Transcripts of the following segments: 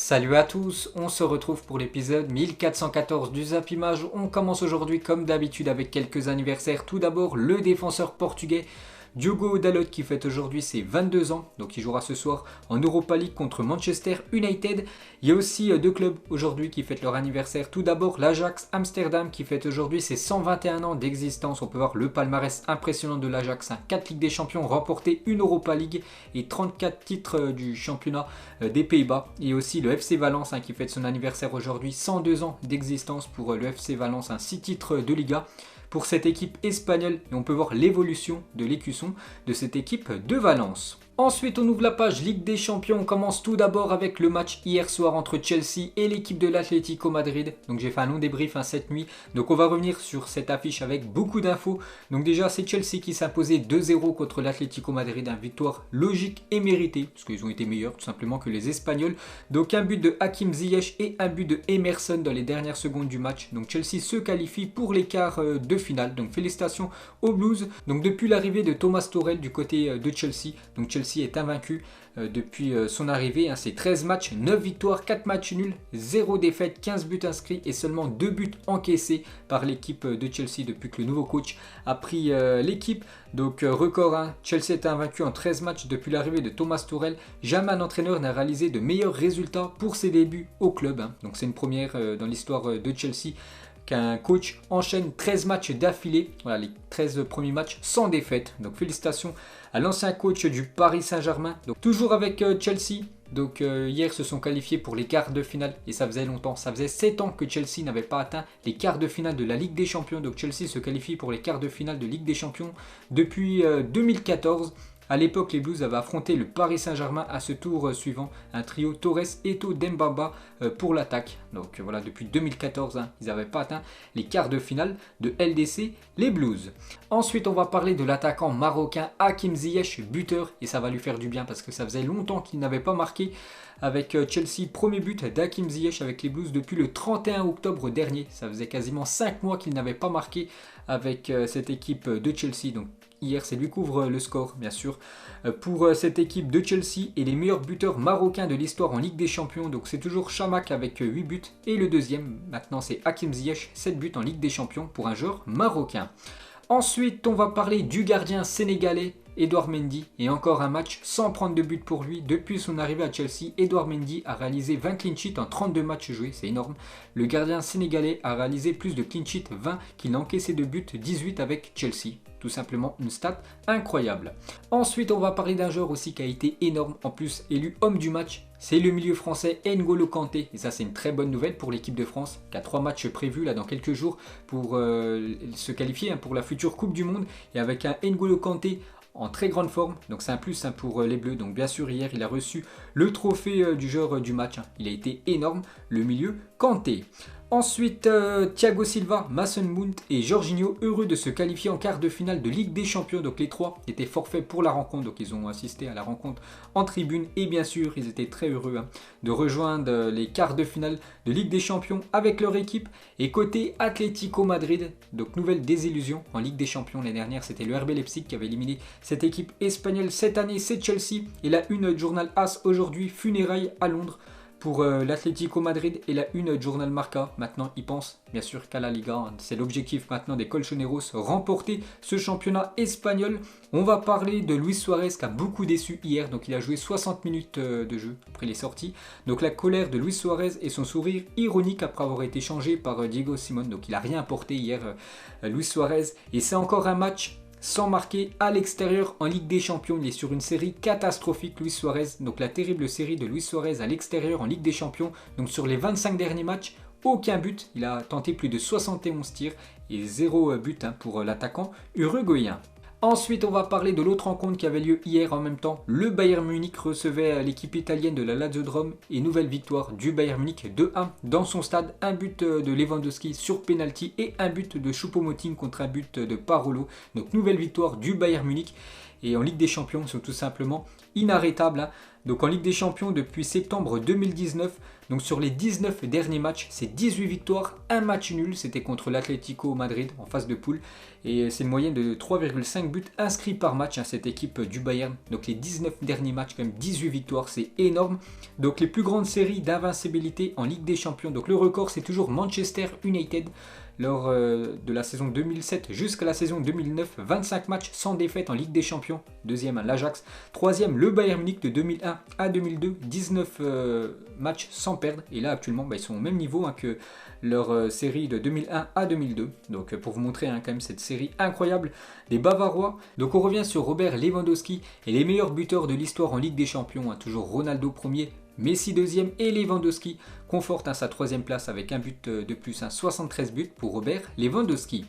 Salut à tous, on se retrouve pour l'épisode 1414 du Zap Image. On commence aujourd'hui comme d'habitude avec quelques anniversaires. Tout d'abord le défenseur portugais Diogo Dalot qui fête aujourd'hui ses 22 ans, donc il jouera ce soir en Europa League contre Manchester United. Il y a aussi deux clubs aujourd'hui qui fêtent leur anniversaire. Tout d'abord l'Ajax Amsterdam qui fête aujourd'hui ses 121 ans d'existence. On peut voir le palmarès impressionnant de l'Ajax, 4 Ligues des Champions remportées, une Europa League et 34 titres du championnat des Pays-Bas. Et aussi le FC Valence qui fête son anniversaire aujourd'hui, 102 ans d'existence pour le FC Valence, 6 titres de Liga pour cette équipe espagnole, et on peut voir l'évolution de l'écusson de cette équipe de Valence. Ensuite, on ouvre la page Ligue des Champions. On commence tout d'abord avec le match hier soir entre Chelsea et l'équipe de l'Atlético Madrid. Donc j'ai fait un long débrief cette nuit. Donc on va revenir sur cette affiche avec beaucoup d'infos. Donc déjà, c'est Chelsea qui s'imposait 2-0 contre l'Atlético Madrid. Une victoire logique et méritée, parce qu'ils ont été meilleurs tout simplement que les Espagnols. Donc un but de Hakim Ziyech et un but de Emerson dans les dernières secondes du match. Donc Chelsea se qualifie pour les quarts de finale. Donc félicitations aux Blues. Donc depuis l'arrivée de Thomas Tuchel du côté de Chelsea. Donc Chelsea est invaincu depuis son arrivée. C'est 13 matchs, 9 victoires, 4 matchs nuls, 0 défaite, 15 buts inscrits et seulement 2 buts encaissés par l'équipe de Chelsea depuis que le nouveau coach a pris l'équipe. Donc record, Chelsea est invaincu en 13 matchs depuis l'arrivée de Thomas Tuchel. Jamais un entraîneur n'a réalisé de meilleurs résultats pour ses débuts au club. Donc c'est une première dans l'histoire de Chelsea qu'un coach enchaîne 13 matchs d'affilée, voilà, les 13 premiers matchs sans défaite. Donc félicitations à l'ancien coach du Paris Saint-Germain. Donc toujours avec Chelsea. Donc hier se sont qualifiés pour les quarts de finale et ça faisait longtemps, ça faisait 7 ans que Chelsea n'avait pas atteint les quarts de finale de la Ligue des Champions. Donc Chelsea se qualifie pour les quarts de finale de Ligue des Champions depuis 2014. A l'époque, les Blues avaient affronté le Paris Saint-Germain à ce tour suivant, un trio Torres, Eto'o, Dembaba pour l'attaque. Donc voilà, depuis 2014, ils n'avaient pas atteint les quarts de finale de LDC, les Blues. Ensuite, on va parler de l'attaquant marocain Hakim Ziyech, buteur, et ça va lui faire du bien parce que ça faisait longtemps qu'il n'avait pas marqué avec Chelsea. Premier but d'Hakim Ziyech avec les Blues depuis le 31 octobre dernier. Ça faisait quasiment 5 mois qu'il n'avait pas marqué avec cette équipe de Chelsea. Donc hier, c'est lui couvre le score, bien sûr, pour cette équipe de Chelsea et les meilleurs buteurs marocains de l'histoire en Ligue des Champions. Donc c'est toujours Chamakh avec 8 buts et le deuxième, maintenant c'est Hakim Ziyech, 7 buts en Ligue des Champions pour un joueur marocain. Ensuite, on va parler du gardien sénégalais Edouard Mendy et encore un match sans prendre de but pour lui. Depuis son arrivée à Chelsea, Edouard Mendy a réalisé 20 clean sheets en 32 matchs joués, c'est énorme. Le gardien sénégalais a réalisé plus de clean sheets, 20, qu'il a encaissé de buts, 18 avec Chelsea. Tout simplement une stat incroyable. Ensuite, on va parler d'un joueur aussi qui a été énorme, en plus élu homme du match. C'est le milieu français N'Golo Kanté. Et ça, c'est une très bonne nouvelle pour l'équipe de France, qui a 3 matchs prévus là dans quelques jours pour se qualifier pour la future Coupe du Monde. Et avec un N'Golo Kanté en très grande forme, donc c'est un plus pour les Bleus. Donc bien sûr, hier, il a reçu le trophée du joueur du match. Il a été énorme, le milieu Kanté. Ensuite, Thiago Silva, Mason Mount et Jorginho heureux de se qualifier en quart de finale de Ligue des Champions. Donc les trois étaient forfaits pour la rencontre, donc ils ont assisté à la rencontre en tribune. Et bien sûr, ils étaient très heureux de rejoindre les quarts de finale de Ligue des Champions avec leur équipe. Et côté Atlético Madrid, donc nouvelle désillusion en Ligue des Champions. L'année dernière, c'était le RB Leipzig qui avait éliminé cette équipe espagnole. Cette année, c'est Chelsea. Et la une journal As aujourd'hui, funérailles à Londres pour l'Atlético Madrid, et la une journal Marca. Maintenant, ils pensent bien sûr qu'à la Liga. C'est l'objectif maintenant des Colchoneros, remporter ce championnat espagnol. On va parler de Luis Suarez qui a beaucoup déçu hier. Donc il a joué 60 minutes de jeu après les sorties. Donc la colère de Luis Suarez et son sourire ironique après avoir été changé par Diego Simon. Donc il n'a rien apporté hier, Luis Suarez. Et c'est encore un match sans marquer à l'extérieur en Ligue des Champions. Il est sur une série catastrophique, Luis Suarez. Donc la terrible série de Luis Suarez à l'extérieur en Ligue des Champions. Donc sur les 25 derniers matchs, aucun but. Il a tenté plus de 71 tirs et 0 but pour l'attaquant uruguayen. Ensuite, on va parler de l'autre rencontre qui avait lieu hier en même temps. Le Bayern Munich recevait l'équipe italienne de la Lazio-Drome et nouvelle victoire du Bayern Munich 2-1 dans son stade. Un but de Lewandowski sur penalty et un but de Choupo-Moting contre un but de Parolo. Donc nouvelle victoire du Bayern Munich. Et en Ligue des Champions, ils sont tout simplement inarrêtables. Donc en Ligue des Champions depuis septembre 2019, donc sur les 19 derniers matchs, c'est 18 victoires, un match nul, c'était contre l'Atlético Madrid en phase de poule. Et c'est une moyenne de 3,5 buts inscrits par match, cette équipe du Bayern. Donc les 19 derniers matchs, quand même 18 victoires, c'est énorme. Donc les plus grandes séries d'invincibilité en Ligue des Champions. Donc le record, c'est toujours Manchester United. Lors de la saison 2007 jusqu'à la saison 2009, 25 matchs sans défaite en Ligue des Champions. Deuxième, l'Ajax. Troisième, le Bayern Munich de 2001 à 2002, 19 matchs sans perdre. Et là, actuellement, ils sont au même niveau que leur série de 2001 à 2002. Donc pour vous montrer quand même cette série incroyable des Bavarois. Donc on revient sur Robert Lewandowski et les meilleurs buteurs de l'histoire en Ligue des Champions. Toujours Ronaldo premier, Messi deuxième et Lewandowski conforte sa troisième place avec un but de plus, 73 buts pour Robert Lewandowski.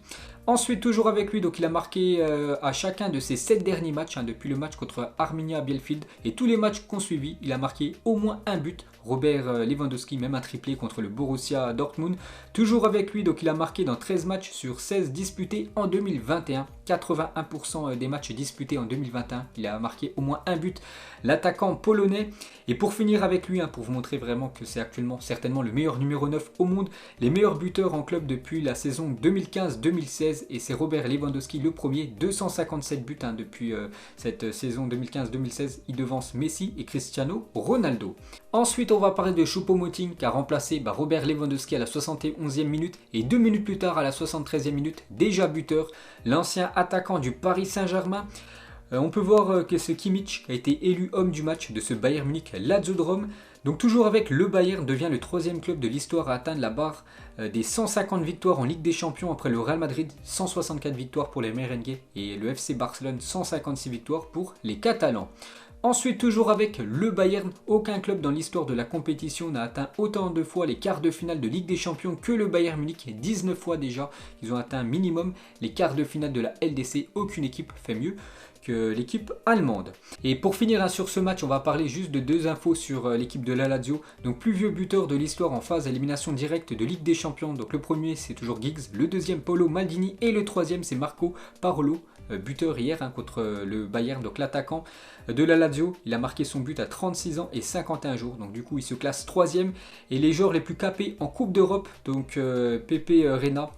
Ensuite, toujours avec lui, donc il a marqué à chacun de ses 7 derniers matchs, depuis le match contre Arminia Bielefeld et tous les matchs qu'on suivi, il a marqué au moins un but. Robert Lewandowski, même un triplé contre le Borussia Dortmund. Toujours avec lui, donc il a marqué dans 13 matchs sur 16 disputés en 2021. 81% des matchs disputés en 2021, il a marqué au moins un but, l'attaquant polonais. Et pour finir avec lui, pour vous montrer vraiment que c'est actuellement certainement le meilleur numéro 9 au monde, les meilleurs buteurs en club depuis la saison 2015-2016, et c'est Robert Lewandowski le premier, 257 buts depuis cette saison 2015-2016, il devance Messi et Cristiano Ronaldo. Ensuite, on va parler de Choupo-Moting qui a remplacé Robert Lewandowski à la 71e minute et 2 minutes plus tard à la 73e minute, déjà buteur, l'ancien attaquant du Paris Saint-Germain. On peut voir que ce Kimmich a été élu homme du match de ce Bayern Munich Lazio-Drôme. Donc toujours avec le Bayern devient le troisième club de l'histoire à atteindre la barre des 150 victoires en Ligue des Champions après le Real Madrid, 164 victoires pour les merengues et le FC Barcelone, 156 victoires pour les Catalans. Ensuite, toujours avec le Bayern, aucun club dans l'histoire de la compétition n'a atteint autant de fois les quarts de finale de Ligue des Champions que le Bayern Munich, 19 fois déjà. Ils ont atteint minimum les quarts de finale de la LDC, aucune équipe fait mieux que l'équipe allemande. Et pour finir sur ce match, on va parler juste de 2 infos sur l'équipe de la Lazio. Donc plus vieux buteur de l'histoire en phase d'élimination directe de Ligue des Champions. Donc le premier c'est toujours Giggs, le deuxième Paolo Maldini et le troisième c'est Marco Parolo, buteur hier contre le Bayern, donc l'attaquant de la Lazio. Il a marqué son but à 36 ans et 51 jours, donc du coup il se classe 3e. Et les joueurs les plus capés en Coupe d'Europe, donc Pepe Reina,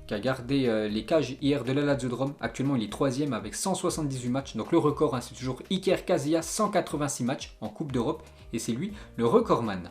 qui a gardé les cages hier de la Lazio-Drôme. Actuellement, il est 3e avec 178 matchs. Donc le record, c'est toujours Iker Casillas, 186 matchs en Coupe d'Europe. Et c'est lui le recordman.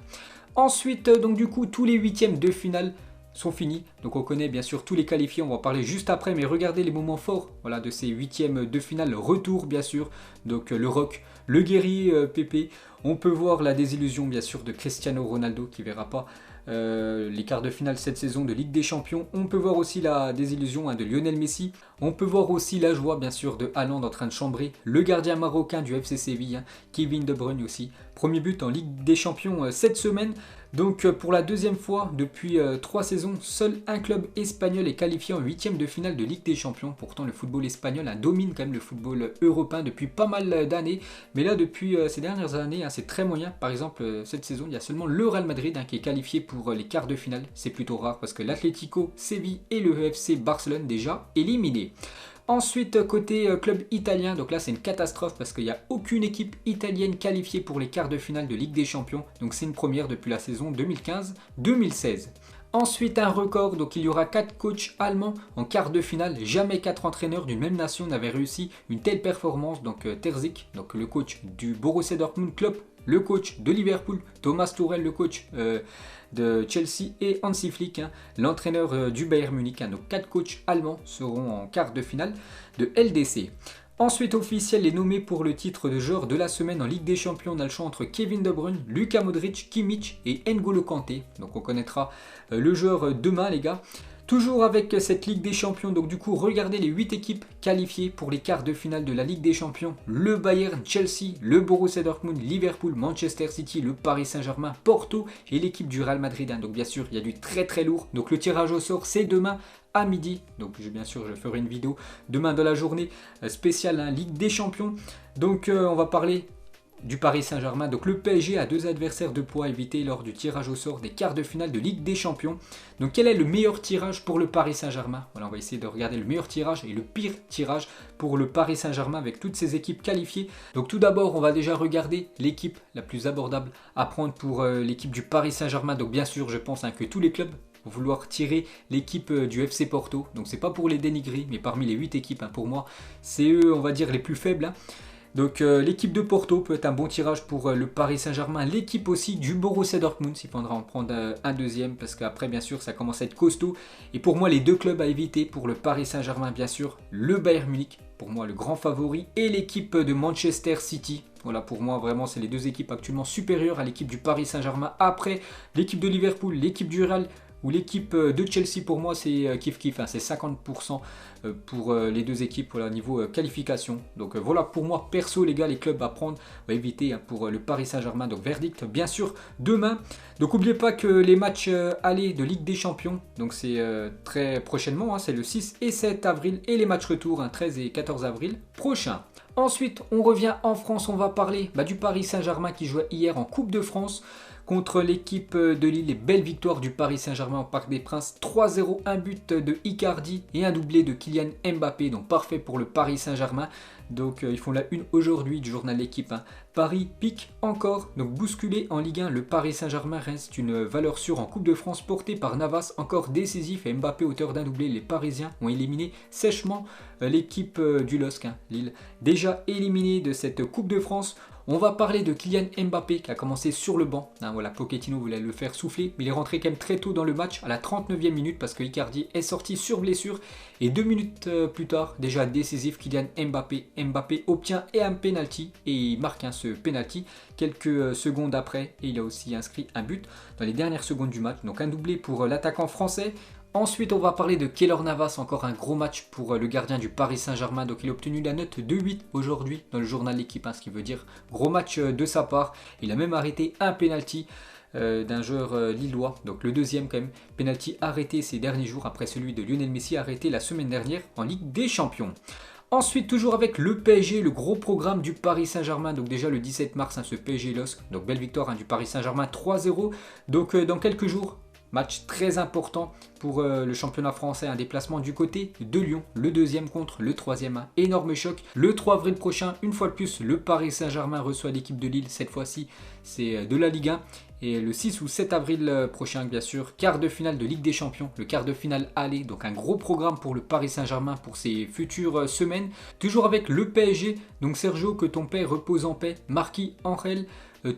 Ensuite, donc du coup, tous les 8e de finale sont finis. Donc on connaît bien sûr tous les qualifiés, on va en parler juste après. Mais regardez les moments forts de ces 8e de finale. Retour bien sûr, donc le Rock, le guerrier Pepe. On peut voir la désillusion bien sûr de Cristiano Ronaldo qui ne verra pas les quarts de finale cette saison de Ligue des Champions. On peut voir aussi la désillusion de Lionel Messi. On peut voir aussi la joie bien sûr de Haaland en train de chambrer le gardien marocain du FC Séville, Kevin De Bruyne aussi. Premier but en Ligue des Champions cette semaine. Donc pour la deuxième fois depuis 3 saisons, seul un club espagnol est qualifié en 8e de finale de Ligue des Champions. Pourtant le football espagnol domine quand même le football européen depuis pas mal d'années. Mais là depuis ces dernières années, c'est très moyen. Par exemple cette saison, il y a seulement le Real Madrid qui est qualifié pour les quarts de finale. C'est plutôt rare parce que l'Atlético, Séville et le FC Barcelone déjà éliminés. Ensuite, côté club italien, donc là c'est une catastrophe parce qu'il n'y a aucune équipe italienne qualifiée pour les quarts de finale de Ligue des Champions. Donc c'est une première depuis la saison 2015-2016. Ensuite, un record, donc il y aura 4 coachs allemands en quart de finale. Jamais 4 entraîneurs d'une même nation n'avaient réussi une telle performance. Donc Terzic, donc le coach du Borussia Dortmund, Klopp, le coach de Liverpool, Thomas Tuchel, le coach de Chelsea, et Hansi Flick, l'entraîneur du Bayern Munich. Nos 4 coachs allemands seront en quart de finale de LDC. Ensuite, officiel est nommé pour le titre de joueur de la semaine en Ligue des Champions. On a le choix entre Kevin De Bruyne, Luka Modric, Kimmich et N'Golo Kanté. Donc on connaîtra le joueur demain les gars. Toujours avec cette Ligue des Champions, donc du coup regardez les 8 équipes qualifiées pour les quarts de finale de la Ligue des Champions. Le Bayern, Chelsea, le Borussia Dortmund, Liverpool, Manchester City, le Paris Saint-Germain, Porto et l'équipe du Real Madrid. Donc bien sûr il y a du très lourd. Donc le tirage au sort c'est demain à midi. Donc bien sûr je ferai une vidéo demain dans la journée spéciale Ligue des Champions. Donc on va parler du Paris Saint-Germain. Donc le PSG a 2 adversaires de poids à éviter lors du tirage au sort des quarts de finale de Ligue des Champions. Donc quel est le meilleur tirage pour le Paris Saint-Germain? Voilà, on va essayer de regarder le meilleur tirage et le pire tirage pour le Paris Saint-Germain avec toutes ces équipes qualifiées. Donc tout d'abord, on va déjà regarder l'équipe la plus abordable à prendre pour l'équipe du Paris Saint-Germain. Donc bien sûr, je pense que tous les clubs vont vouloir tirer l'équipe du FC Porto. Donc c'est pas pour les dénigrer, mais parmi les 8 équipes, pour moi, c'est eux, on va dire, les plus faibles. Donc l'équipe de Porto peut être un bon tirage pour le Paris Saint-Germain. L'équipe aussi du Borussia Dortmund, s'il faudra en prendre un deuxième, parce qu'après bien sûr ça commence à être costaud. Et pour moi les 2 clubs à éviter pour le Paris Saint-Germain, bien sûr le Bayern Munich, pour moi le grand favori, et l'équipe de Manchester City. Voilà, pour moi vraiment c'est les 2 équipes actuellement supérieures à l'équipe du Paris Saint-Germain. Après l'équipe de Liverpool, l'équipe du Real ou l'équipe de Chelsea, pour moi c'est kiff-kiff, c'est 50% pour les 2 équipes au niveau qualification. Donc voilà, pour moi perso les gars, les clubs à prendre, on va éviter pour le Paris Saint-Germain. Donc verdict bien sûr demain. Donc n'oubliez pas que les matchs allés de Ligue des Champions, donc c'est très prochainement, c'est le 6 et 7 avril, et les matchs retour 13 et 14 avril prochains. Ensuite on revient en France, on va parler du Paris Saint-Germain qui jouait hier en Coupe de France contre l'équipe de Lille. Les belles victoires du Paris Saint-Germain au Parc des Princes, 3-0, un but de Icardi et un doublé de Kylian Mbappé, donc parfait pour le Paris Saint-Germain. Donc ils font la une aujourd'hui du journal L'équipe. Paris pique encore, donc bousculé en Ligue 1, le Paris Saint-Germain reste une valeur sûre en Coupe de France portée par Navas, encore décisif, et Mbappé auteur d'un doublé. Les Parisiens ont éliminé sèchement l'équipe du LOSC, Lille, déjà éliminée de cette Coupe de France. On va parler de Kylian Mbappé qui a commencé sur le banc. Voilà, Pochettino voulait le faire souffler, mais il est rentré quand même très tôt dans le match, à la 39e minute, parce que Icardi est sorti sur blessure. Et 2 minutes plus tard, déjà décisif, Kylian Mbappé obtient un penalty, et il marque ce penalty quelques secondes après. Et il a aussi inscrit un but dans les dernières secondes du match. Donc un doublé pour l'attaquant français. Ensuite, on va parler de Keylor Navas, encore un gros match pour le gardien du Paris Saint-Germain. Donc il a obtenu la note de 8 aujourd'hui dans le journal L'équipe, ce qui veut dire gros match de sa part. Il a même arrêté un penalty d'un joueur lillois, donc le deuxième quand même, penalty arrêté ces derniers jours après celui de Lionel Messi arrêté la semaine dernière en Ligue des Champions. Ensuite, toujours avec le PSG, le gros programme du Paris Saint-Germain. Donc déjà le 17 mars, ce PSG LOSC, donc belle victoire du Paris Saint-Germain 3-0. Donc dans quelques jours, match très important pour le championnat français, un déplacement du côté de Lyon, le 2e contre le 3e, énorme choc. Le 3 avril prochain, une fois de plus, le Paris Saint-Germain reçoit l'équipe de Lille, cette fois-ci c'est de la Ligue 1. Et le 6 ou 7 avril prochain, bien sûr, quart de finale de Ligue des Champions, le quart de finale aller, donc un gros programme pour le Paris Saint-Germain pour ces futures semaines. Toujours avec le PSG, donc Sergio, que ton père repose en paix, Marquis, Angel,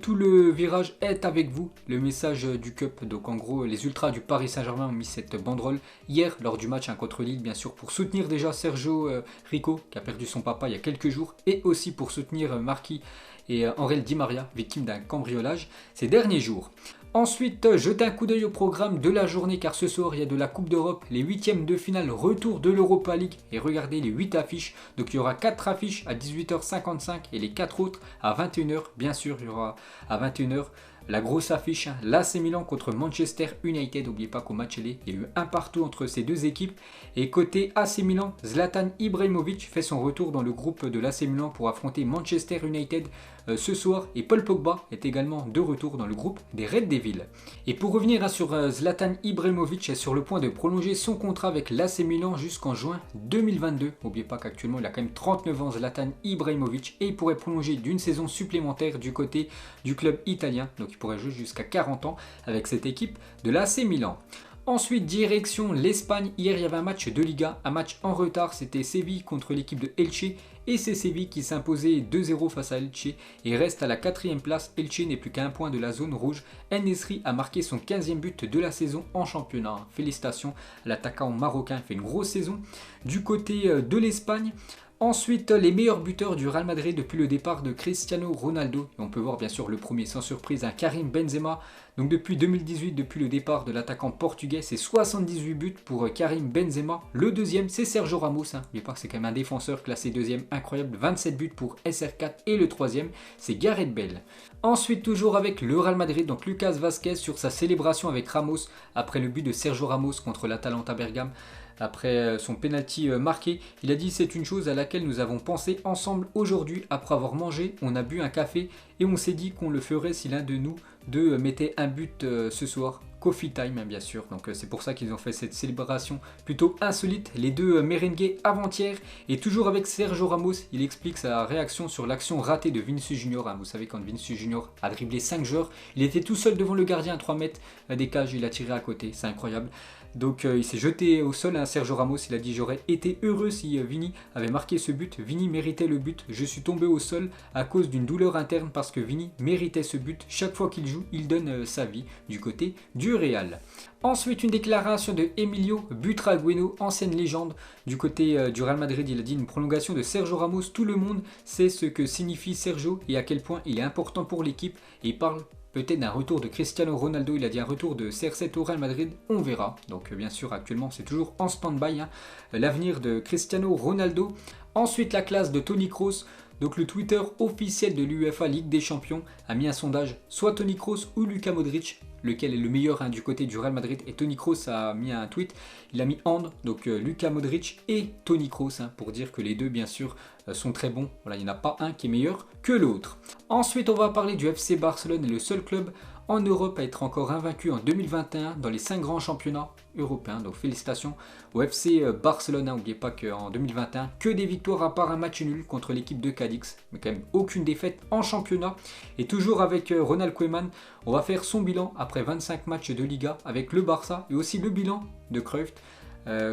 tout le virage est avec vous, le message du Cup. Donc en gros, les ultras du Paris Saint-Germain ont mis cette banderole hier lors du match contre Lille, bien sûr, pour soutenir déjà Sergio Rico, qui a perdu son papa il y a quelques jours, et aussi pour soutenir Marquis et Angel Di Maria, victime d'un cambriolage ces derniers jours. Ensuite, jetez un coup d'œil au programme de la journée, car ce soir il y a de la Coupe d'Europe, les 8e de finale, retour de l'Europa League, et regardez les 8 affiches. Donc il y aura 4 affiches à 18h55 et les 4 autres à 21h. Bien sûr, il y aura à 21h la grosse affiche, l'AC Milan contre Manchester United. N'oubliez pas qu'au match aller, il y a eu un partout entre ces deux équipes. Et côté AC Milan, Zlatan Ibrahimovic fait son retour dans le groupe de l'AC Milan pour affronter Manchester United ce soir. Et Paul Pogba est également de retour dans le groupe des Red Devils. Et pour revenir sur Zlatan Ibrahimovic, est sur le point de prolonger son contrat avec l'AC Milan jusqu'en juin 2022. N'oubliez pas qu'actuellement il a quand même 39 ans, Zlatan Ibrahimovic, et il pourrait prolonger d'une saison supplémentaire du côté du club italien. Donc il pourrait jouer jusqu'à 40 ans avec cette équipe de l'AC Milan. Ensuite, direction l'Espagne. Hier, il y avait un match de Liga, un match en retard. C'était Séville contre l'équipe de Elche. Et c'est Séville qui s'imposait 2-0 face à Elche et reste à la 4e place. Elche n'est plus qu'à un point de la zone rouge. En-Nesyri a marqué son 15e but de la saison en championnat. Félicitations à l'attaquant marocain, il fait une grosse saison du côté de l'Espagne. Ensuite, les meilleurs buteurs du Real Madrid depuis le départ de Cristiano Ronaldo. Et on peut voir bien sûr le premier sans surprise, Karim Benzema. Donc depuis 2018, depuis le départ de l'attaquant portugais, c'est 78 buts pour Karim Benzema. Le deuxième, c'est Sergio Ramos. N'oubliez pas que c'est quand même un défenseur classé deuxième, incroyable, 27 buts pour SR4. Et le troisième, c'est Gareth Bale. Ensuite, toujours avec le Real Madrid, donc Lucas Vazquez sur sa célébration avec Ramos après le but de Sergio Ramos contre l'Atalanta Bergame. après son penalty marqué. Il a dit: c'est une chose à laquelle nous avons pensé ensemble aujourd'hui. Après avoir mangé, on a bu un café et on s'est dit qu'on le ferait si l'un de nous deux mettait un but ce soir. Coffee time, hein, bien sûr. Donc c'est pour ça qu'ils ont fait cette célébration plutôt insolite. Les deux merengues avant-hier. Et toujours avec Sergio Ramos, il explique sa réaction sur l'action ratée de Vinicius Junior. Hein. Vous savez, quand Vinicius Junior a dribblé 5 joueurs, il était tout seul devant le gardien à 3 mètres des cages. Il a tiré à côté. C'est incroyable. Donc il s'est jeté au sol, hein, Sergio Ramos. Il a dit: j'aurais été heureux si Vini avait marqué ce but. Vini méritait le but. Je suis tombé au sol à cause d'une douleur interne parce que Vini méritait ce but. Chaque fois qu'il joue, il donne sa vie du côté du Real. Ensuite, une déclaration de Emilio Butragueño, ancienne légende du côté du Real Madrid. Il a dit: une prolongation de Sergio Ramos. Tout le monde sait ce que signifie Sergio et à quel point il est important pour l'équipe. Et il parle peut-être d'un retour de Cristiano Ronaldo. Il a dit un retour de CR7 au Real Madrid, on verra. Donc bien sûr, actuellement c'est toujours en stand-by, hein, l'avenir de Cristiano Ronaldo. Ensuite, la classe de Toni Kroos. Donc le Twitter officiel de l'UEFA Ligue des Champions a mis un sondage, soit Toni Kroos ou Luka Modric, lequel est le meilleur, hein, du côté du Real Madrid. Et Toni Kroos a mis un tweet, il a mis hand, donc Luka Modric et Toni Kroos, hein, pour dire que les deux bien sûr sont très bons. Voilà, il n'y en a pas un qui est meilleur que l'autre. Ensuite, on va parler du FC Barcelone, le seul club en Europe à être encore invaincu en 2021 dans les 5 grands championnats européens. Donc félicitations au FC Barcelone. N'oubliez pas qu'en 2021, que des victoires à part un match nul contre l'équipe de Cadix, mais quand même aucune défaite en championnat. Et toujours avec Ronald Koeman, on va faire son bilan après 25 matchs de Liga avec le Barça et aussi le bilan de Cruyff.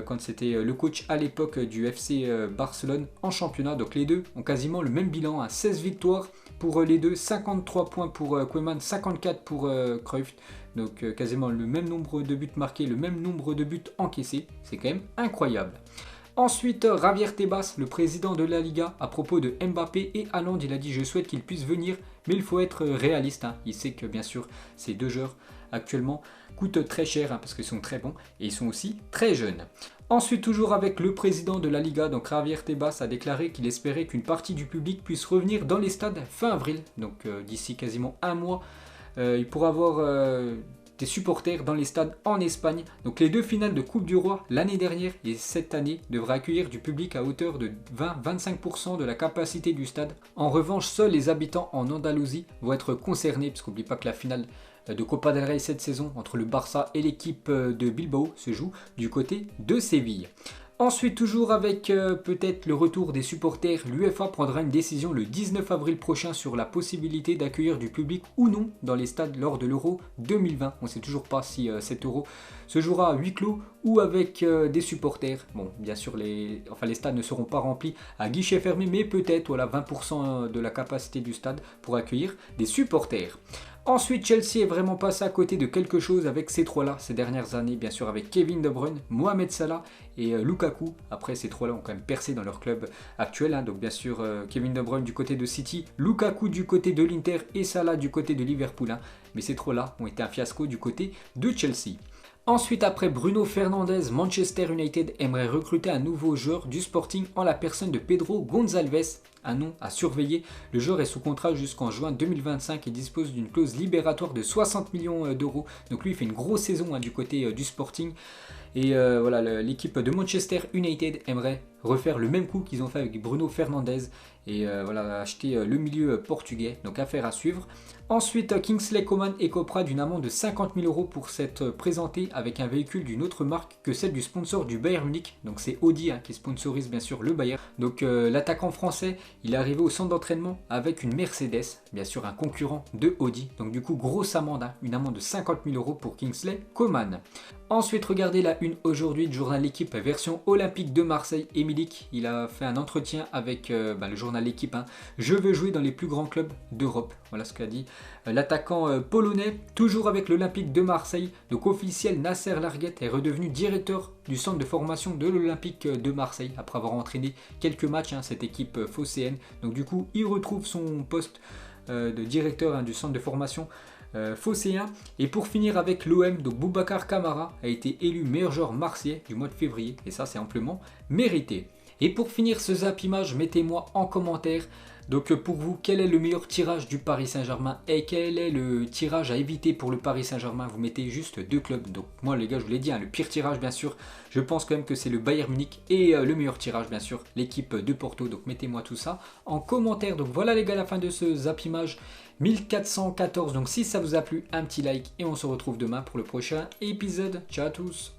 Quand c'était le coach à l'époque du FC Barcelone en championnat. Donc les deux ont quasiment le même bilan, hein, 16 victoires pour les deux, 53 points pour Koeman, 54 pour Cruyff. Donc quasiment le même nombre de buts marqués, le même nombre de buts encaissés. C'est quand même incroyable. Ensuite, Javier Tebas, le président de la Liga, à propos de Mbappé et Haaland, il a dit: je souhaite qu'ils puissent venir, mais il faut être réaliste, hein. Il sait que bien sûr ces deux joueurs actuellement coûtent très cher, hein, parce qu'ils sont très bons et ils sont aussi très jeunes. Ensuite, toujours avec le président de la Liga, donc Javier Tebas a déclaré qu'il espérait qu'une partie du public puisse revenir dans les stades fin avril, donc d'ici quasiment un mois. Il pourra avoir des supporters dans les stades en Espagne. Donc les deux finales de Coupe du Roi l'année dernière et cette année devraient accueillir du public à hauteur de 20-25% de la capacité du stade. En revanche, seuls les habitants en Andalousie vont être concernés, parce qu'oubliez pas que la finale de Copa del Rey cette saison entre le Barça et l'équipe de Bilbao se joue du côté de Séville. Ensuite, toujours avec peut-être le retour des supporters, l'UEFA prendra une décision le 19 avril prochain sur la possibilité d'accueillir du public ou non dans les stades lors de l'Euro 2020. On ne sait toujours pas si cet Euro se jouera à huis clos ou avec des supporters. Bon, bien sûr, les stades ne seront pas remplis à guichet fermé, mais peut-être voilà, 20% de la capacité du stade pour accueillir des supporters. Ensuite, Chelsea est vraiment passé à côté de quelque chose avec ces trois-là ces dernières années, bien sûr avec Kevin De Bruyne, Mohamed Salah et Lukaku. Après, ces trois-là ont quand même percé dans leur club actuel, hein. Donc bien sûr, Kevin De Bruyne du côté de City, Lukaku du côté de l'Inter et Salah du côté de Liverpool, hein. Mais ces trois-là ont été un fiasco du côté de Chelsea. Ensuite, après Bruno Fernandes, Manchester United aimerait recruter un nouveau joueur du Sporting en la personne de Pedro Gonçalves, un nom à surveiller. Le joueur est sous contrat jusqu'en juin 2025 et dispose d'une clause libératoire de 60 millions d'euros. Donc lui, il fait une grosse saison, hein, du côté du Sporting. Et voilà, l'équipe de Manchester United aimerait refaire le même coup qu'ils ont fait avec Bruno Fernandes et voilà, acheter le milieu portugais. Donc affaire à suivre. Ensuite, Kingsley Coman écopera d'une amende de 50 000 euros pour s'être présenté avec un véhicule d'une autre marque que celle du sponsor du Bayern Munich. Donc c'est Audi, hein, qui sponsorise bien sûr le Bayern. Donc l'attaquant français, il est arrivé au centre d'entraînement avec une Mercedes, bien sûr un concurrent de Audi. Donc du coup, grosse amende, hein, une amende de 50 000 euros pour Kingsley Coman. Ensuite, regardez la une aujourd'hui du journal L'équipe version olympique de Marseille. Milik, il a fait un entretien avec le journal L'équipe, hein. Je veux jouer dans les plus grands clubs d'Europe. Voilà ce qu'a dit l'attaquant polonais, toujours avec l'Olympique de Marseille. Donc officiel, Nasser Larguet est redevenu directeur du centre de formation de l'Olympique de Marseille après avoir entraîné quelques matchs, hein, cette équipe phocéenne. Donc du coup, il retrouve son poste de directeur, hein, du centre de formation phocéen. Et pour finir avec l'OM, donc Boubacar Kamara a été élu meilleur joueur marseillais du mois de février et ça c'est amplement mérité. Et pour finir ce Zap Image, mettez-moi en commentaire Donc pour vous, quel est le meilleur tirage du Paris Saint-Germain et quel est le tirage à éviter pour le Paris Saint-Germain? Vous mettez juste deux clubs. Donc moi les gars, je vous l'ai dit, hein, le pire tirage bien sûr, je pense quand même que c'est le Bayern Munich et le meilleur tirage bien sûr, l'équipe de Porto. Donc mettez-moi tout ça en commentaire. Donc voilà les gars, la fin de ce Zapimage 1414. Donc si ça vous a plu, un petit like et on se retrouve demain pour le prochain épisode. Ciao à tous.